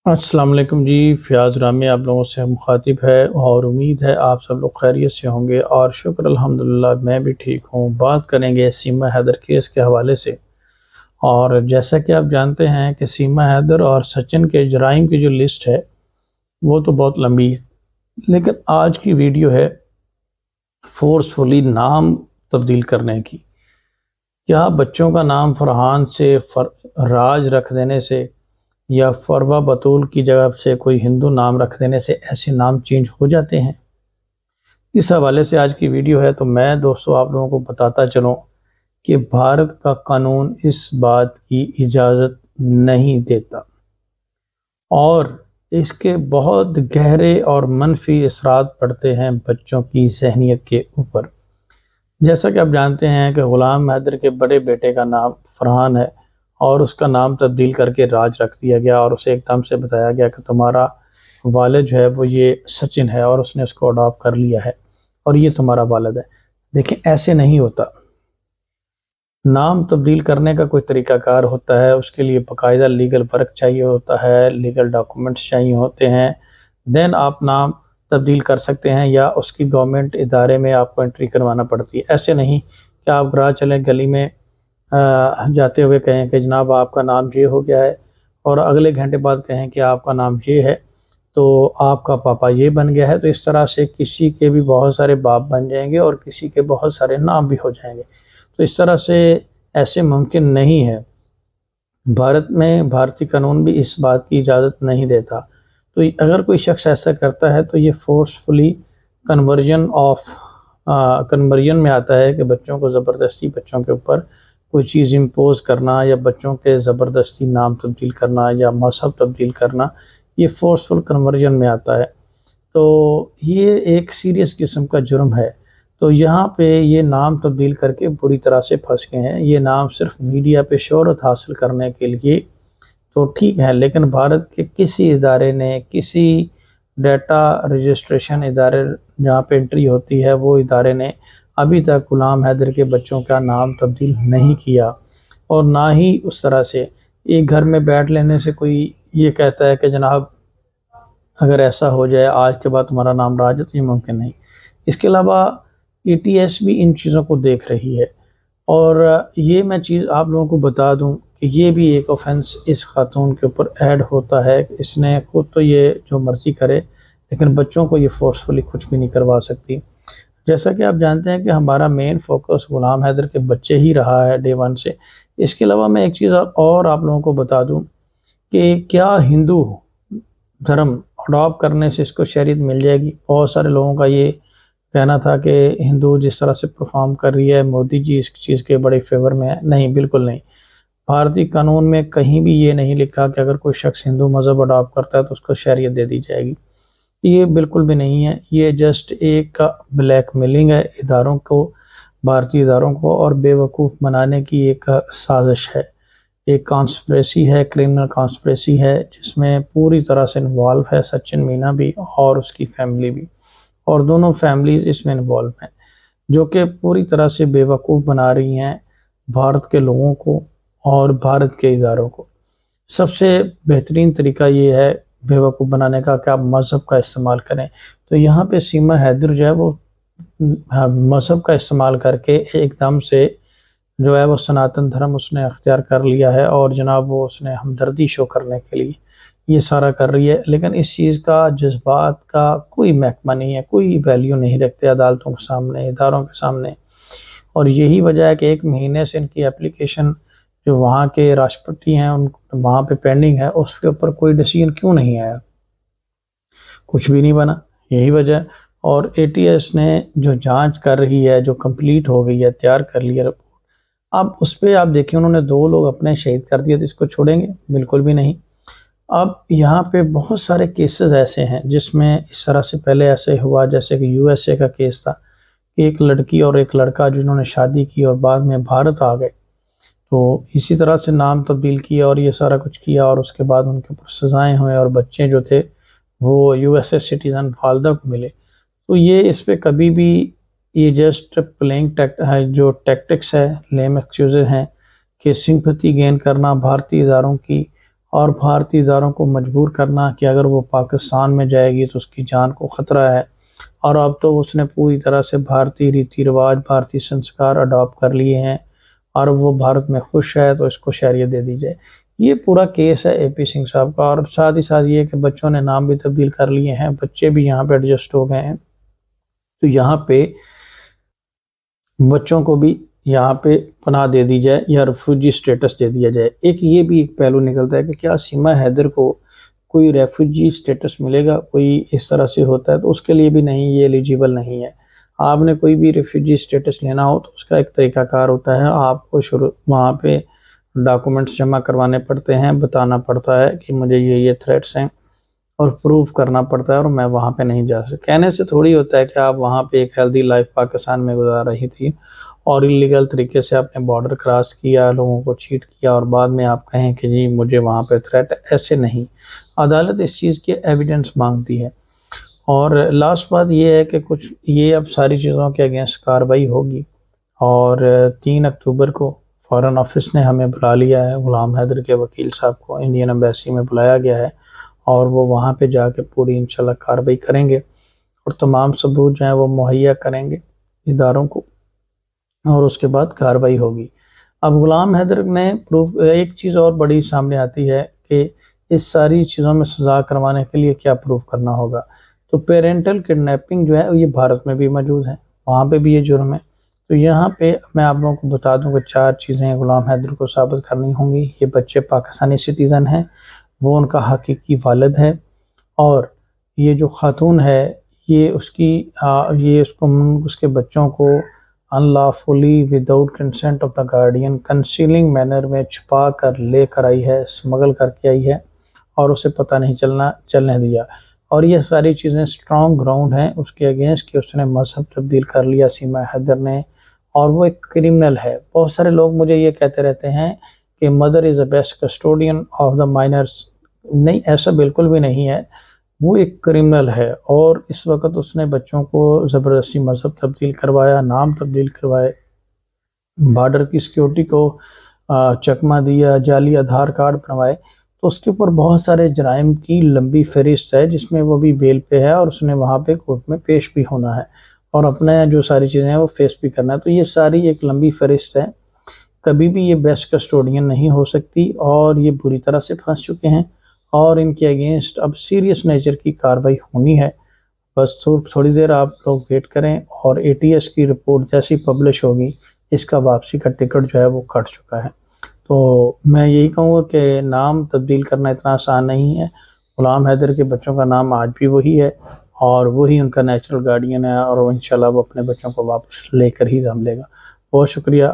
السلام علیکم جی، فیاض رامی آپ لوگوں سے مخاطب ہے اور امید ہے آپ سب لوگ خیریت سے ہوں گے اور شکر الحمدللہ میں بھی ٹھیک ہوں۔ بات کریں گے سیما حیدر کیس کے حوالے سے، اور جیسا کہ آپ جانتے ہیں کہ سیما حیدر اور سچن کے جرائم کی جو لسٹ ہے وہ تو بہت لمبی ہے، لیکن آج کی ویڈیو ہے فورسفلی نام تبدیل کرنے کی۔ کیا بچوں کا نام فرحان سے راج رکھ دینے سے یا فروا بطول کی جگہ سے کوئی ہندو نام رکھ دینے سے ایسے نام چینج ہو جاتے ہیں؟ اس حوالے سے آج کی ویڈیو ہے، تو میں دوستو آپ لوگوں کو بتاتا چلوں کہ بھارت کا قانون اس بات کی اجازت نہیں دیتا اور اس کے بہت گہرے اور منفی اثرات پڑتے ہیں بچوں کی ذہنیت کے اوپر۔ جیسا کہ آپ جانتے ہیں کہ غلام حیدر کے بڑے بیٹے کا نام فرحان ہے اور اس کا نام تبدیل کر کے راج رکھ دیا گیا اور اسے ایک دم سے بتایا گیا کہ تمہارا والد جو ہے وہ یہ سچن ہے اور اس نے اس کو اڈاپٹ کر لیا ہے اور یہ تمہارا والد ہے۔ دیکھیں، ایسے نہیں ہوتا۔ نام تبدیل کرنے کا کوئی طریقہ کار ہوتا ہے، اس کے لیے باقاعدہ لیگل ورک چاہیے ہوتا ہے، لیگل ڈاکومنٹس چاہیے ہوتے ہیں، دین آپ نام تبدیل کر سکتے ہیں یا اس کی گورنمنٹ ادارے میں آپ کو انٹری کروانا پڑتی ہے۔ ایسے نہیں کہ آپ راہ چلیں گلی میں جاتے ہوئے کہیں کہ جناب آپ کا نام یہ ہو گیا ہے اور اگلے گھنٹے بعد کہیں کہ آپ کا نام یہ ہے تو آپ کا پاپا یہ بن گیا ہے، تو اس طرح سے کسی کے بھی بہت سارے باپ بن جائیں گے اور کسی کے بہت سارے نام بھی ہو جائیں گے۔ تو اس طرح سے ایسے ممکن نہیں ہے۔ بھارت میں بھارتی قانون بھی اس بات کی اجازت نہیں دیتا۔ تو اگر کوئی شخص ایسا کرتا ہے تو یہ فورسفلی کنورژن میں آتا ہے کہ بچوں کو زبردستی بچوں کے اوپر کوئی چیز امپوز کرنا یا بچوں کے زبردستی نام تبدیل کرنا یا مذہب تبدیل کرنا، یہ فورسفل کنورژن میں آتا ہے۔ تو یہ ایک سیریس قسم کا جرم ہے۔ تو یہاں پہ یہ نام تبدیل کر کے بری طرح سے پھنس گئے ہیں۔ یہ نام صرف میڈیا پہ شہرت حاصل کرنے کے لیے تو ٹھیک ہے، لیکن بھارت کے کسی ادارے نے، کسی ڈیٹا رجسٹریشن ادارے جہاں پہ انٹری ہوتی ہے، وہ ادارے نے ابھی تک غلام حیدر کے بچوں کا نام تبدیل نہیں کیا، اور نہ ہی اس طرح سے ایک گھر میں بیٹھ لینے سے کوئی یہ کہتا ہے کہ جناب اگر ایسا ہو جائے آج کے بعد تمہارا نام راج ہے، تو یہ ممکن نہیں۔ اس کے علاوہ ای ٹی ایس بھی ان چیزوں کو دیکھ رہی ہے، اور یہ میں چیز آپ لوگوں کو بتا دوں کہ یہ بھی ایک آفینس اس خاتون کے اوپر ایڈ ہوتا ہے کہ اس نے خود تو یہ جو مرضی کرے لیکن بچوں کو یہ فورسفلی کچھ بھی نہیں کروا سکتی۔ جیسا کہ آپ جانتے ہیں کہ ہمارا مین فوکس غلام حیدر کے بچے ہی رہا ہے ڈے ون سے۔ اس کے علاوہ میں ایک چیز اور آپ لوگوں کو بتا دوں کہ کیا ہندو دھرم اڈاپٹ کرنے سے اس کو شہریت مل جائے گی؟ بہت سارے لوگوں کا یہ کہنا تھا کہ ہندو جس طرح سے پرفارم کر رہی ہے، مودی جی اس چیز کے بڑے فیور میں ہے۔ نہیں، بالکل نہیں۔ بھارتی قانون میں کہیں بھی یہ نہیں لکھا کہ اگر کوئی شخص ہندو مذہب اڈاپٹ کرتا ہے تو اس کو شہریت دے دی جائے گی۔ یہ بالکل بھی نہیں ہے۔ یہ جسٹ ایک بلیک میلنگ ہے اداروں کو، بھارتی اداروں کو، اور بے وقوف بنانے کی ایک سازش ہے، ایک کانسپریسی ہے، کرمنل کانسپریسی ہے، جس میں پوری طرح سے انوالو ہے سچن مینا بھی اور اس کی فیملی بھی، اور دونوں فیملیز اس میں انوالو ہیں، جو کہ پوری طرح سے بے وقوف بنا رہی ہیں بھارت کے لوگوں کو اور بھارت کے اداروں کو۔ سب سے بہترین طریقہ یہ ہے بے وقوف بنانے کا کہ آپ مذہب کا استعمال کریں۔ تو یہاں پہ سیما حیدر جو ہے وہ مذہب کا استعمال کر کے ایک دم سے جو ہے وہ سناتن دھرم اس نے اختیار کر لیا ہے، اور جناب وہ اس نے ہمدردی شو کرنے کے لیے یہ سارا کر رہی ہے، لیکن اس چیز کا جذبات کا کوئی محکمہ نہیں ہے، کوئی ویلیو نہیں رکھتے عدالتوں کے سامنے، اداروں کے سامنے۔ اور یہی وجہ ہے کہ ایک مہینے سے ان کی اپلیکیشن جو وہاں کے راشٹرپتی ہیں ان وہاں پہ پینڈنگ ہے، اس کے اوپر کوئی ڈیسیژن کیوں نہیں آیا؟ کچھ بھی نہیں بنا، یہی وجہ ہے۔ اور اے ٹی ایس نے جو جانچ کر رہی ہے، جو کمپلیٹ ہو گئی ہے، تیار کر لی ہے رپورٹ، اب اس پہ آپ دیکھیں انہوں نے 2 لوگ اپنے شہید کر دیے، تو اس کو چھوڑیں گے؟ بالکل بھی نہیں۔ اب یہاں پہ بہت سارے کیسز ایسے ہیں جس میں اس طرح سے پہلے ایسے ہوا، جیسے کہ یو ایس اے کا کیس تھا کہ ایک لڑکی اور ایک لڑکا جنہوں نے شادی کی اور بعد میں بھارت آ گئے، تو اسی طرح سے نام تبدیل کیا اور یہ سارا کچھ کیا، اور اس کے بعد ان کے اوپر سزائیں ہوئیں اور بچے جو تھے وہ یو ایس اے سٹیزن والدہ کو ملے۔ تو یہ اس پہ کبھی بھی یہ جسٹ پلینگ ہے، جو ٹیکٹکس ہے، لیم ایکسکیوزز ہیں کہ سمپتھی گین کرنا بھارتی اداروں کی اور بھارتی اداروں کو مجبور کرنا کہ اگر وہ پاکستان میں جائے گی تو اس کی جان کو خطرہ ہے، اور اب تو اس نے پوری طرح سے بھارتی ریتی رواج، بھارتی سنسکار اڈاپٹ کر لیے ہیں، اور وہ بھارت میں خوش ہے تو اس کو شہریت دے دی جائے۔ یہ پورا کیس ہے اے پی سنگھ صاحب کا، اور ساتھ ہی ساتھ یہ کہ بچوں نے نام بھی تبدیل کر لیے ہیں، بچے بھی یہاں پہ ایڈجسٹ ہو گئے ہیں، تو یہاں پہ بچوں کو بھی یہاں پہ پناہ دے دی جائے یا ریفیوجی سٹیٹس دے دیا جائے۔ یہ بھی ایک پہلو نکلتا ہے کہ کیا سیما حیدر کو کوئی ریفیوجی سٹیٹس ملے گا؟ کوئی اس طرح سے ہوتا ہے تو اس کے لیے بھی نہیں، یہ ایلیجیبل نہیں ہے۔ آپ نے کوئی بھی ریفیوجی سٹیٹس لینا ہو تو اس کا ایک طریقہ کار ہوتا ہے، آپ کو وہاں پہ ڈاکومنٹس جمع کروانے پڑتے ہیں، بتانا پڑتا ہے کہ مجھے یہ تھریٹس ہیں، اور پروف کرنا پڑتا ہے، اور میں وہاں پہ نہیں جا سکتا۔ کہنے سے تھوڑی ہوتا ہے کہ آپ وہاں پہ ایک ہیلدی لائف پاکستان میں گزار رہی تھی اور انلیگل طریقے سے آپ نے بارڈر کراس کیا، لوگوں کو چیٹ کیا، اور بعد میں آپ کہیں کہ جی مجھے وہاں پہ تھریٹ ہے۔ ایسے نہیں، عدالت اس چیز کے ایویڈنس مانگتی ہے۔ اور لاسٹ بات یہ ہے کہ کچھ یہ اب ساری چیزوں کے اگینسٹ کارروائی ہوگی، اور 3 اکتوبر کو فارن آفس نے ہمیں بلا لیا ہے، غلام حیدر کے وکیل صاحب کو انڈین ایمبیسی میں بلایا گیا ہے، اور وہ وہاں پہ جا کے پوری انشاءاللہ کارروائی کریں گے، اور تمام ثبوت جو ہیں وہ مہیا کریں گے اداروں کو، اور اس کے بعد کارروائی ہوگی۔ اب غلام حیدر نے ایک چیز اور بڑی سامنے آتی ہے کہ اس ساری چیزوں میں سزا کروانے کے لیے کیا پروف کرنا ہوگا، تو پیرنٹل کڈنیپنگ جو ہے یہ بھارت میں بھی موجود ہے، وہاں پہ بھی یہ جرم ہے۔ تو یہاں پہ میں آپ لوگوں کو بتا دوں کہ 4 چیزیں غلام حیدر کو ثابت کرنی ہوں گی۔ یہ بچے پاکستانی سٹیزن ہیں، وہ ان کا حقیقی والد ہے، اور یہ جو خاتون ہے یہ اس کے بچوں کو unlawfully without consent of the guardian concealing manner میں چھپا کر لے کر آئی ہے، اسمگل کر کے آئی ہے، اور اسے پتہ نہیں چلنے دیا، اور یہ ساری چیزیں اسٹرانگ گراؤنڈ ہیں اس کے اگینسٹ کہ اس نے مذہب تبدیل کر لیا سیما حیدر نے، اور وہ ایک کرمنل ہے۔ بہت سارے لوگ مجھے یہ کہتے رہتے ہیں کہ mother is the best custodian of the minors, نہیں، ایسا بالکل بھی نہیں ہے، وہ ایک کرمنل ہے، اور اس وقت اس نے بچوں کو زبردستی مذہب تبدیل کروایا، نام تبدیل کروائے، بارڈر کی سیکیورٹی کو چکمہ دیا، جعلی آدھار کارڈ بنوائے، تو اس کے اوپر بہت سارے جرائم کی لمبی فہرست ہے، جس میں وہ بھی بیل پہ ہے، اور اس نے وہاں پہ کورٹ میں پیش بھی ہونا ہے، اور اپنے جو ساری چیزیں ہیں وہ فیس بھی کرنا ہے۔ تو یہ ساری ایک لمبی فہرست ہے، کبھی بھی یہ بیسٹ کسٹوڈین نہیں ہو سکتی، اور یہ بری طرح سے پھنس چکے ہیں، اور ان کے اگینسٹ اب سیریس نیچر کی کارروائی ہونی ہے۔ بس تھوڑی دیر آپ لوگ ویٹ کریں، اور اے ٹی ایس کی رپورٹ جیسی پبلش ہوگی اس کا واپسی کا ٹکٹ جو ہے وہ کٹ چکا ہے۔ تو میں یہی کہوں گا کہ نام تبدیل کرنا اتنا آسان نہیں ہے۔ غلام حیدر کے بچوں کا نام آج بھی وہی ہے، اور وہی ان کا نیچرل گارڈین ہے، اور انشاءاللہ وہ اپنے بچوں کو واپس لے کر ہی دم لے گا۔ بہت شکریہ۔